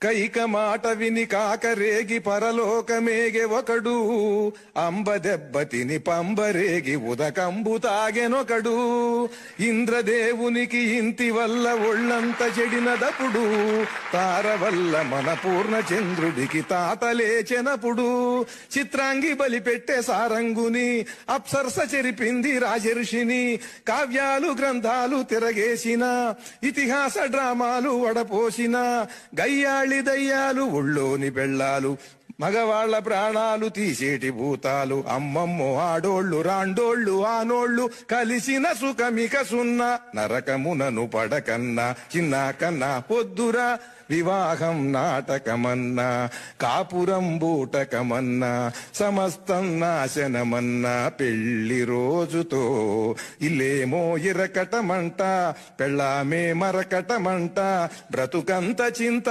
కైక మాట విని కాకరేగి పరలోకమేగె ఒకడు, అంబ దెబ్బ తిని పంబరేగి ఉదకంబు తాగెనొకడు. ఇంద్రదేవునికి ఇంటి వల్ల ఒళ్ళంత చెడినదపుడు, తార వల్ల మన పూర్ణచంద్రుడికి తాత లేచెనపుడు. చిత్రాంగి బలి పెట్టే సారంగుని, అప్సరస చెరిపింది రాజర్షిని. కావ్యాలు గ్రంథాలు తిరగేసిన, ఇతిహాస డ్రామాలు వడపోసిన, గయ్యాళి దయ్యాలు ఒళ్ళోని బెళ్ళాలు, మగవాళ్ల ప్రాణాలు తీసేటి భూతాలు. అమ్మమ్మో ఆడోళ్ళు రాండోళ్ళు ఆనోళ్ళు, కలిసిన సుఖమిక సున్నా. నరకమునను పడకన్నా చిన్నా కన్నా పొద్దురా, వివాహం నాటకమన్నా కాపురం బూటకమన్నా, సమస్తం నాశనమన్నా పెళ్లి రోజుతో. ఇల్లేమో ఇరకటమంట, పెళ్ళామే మరకటమంట, బ్రతుకంత చింత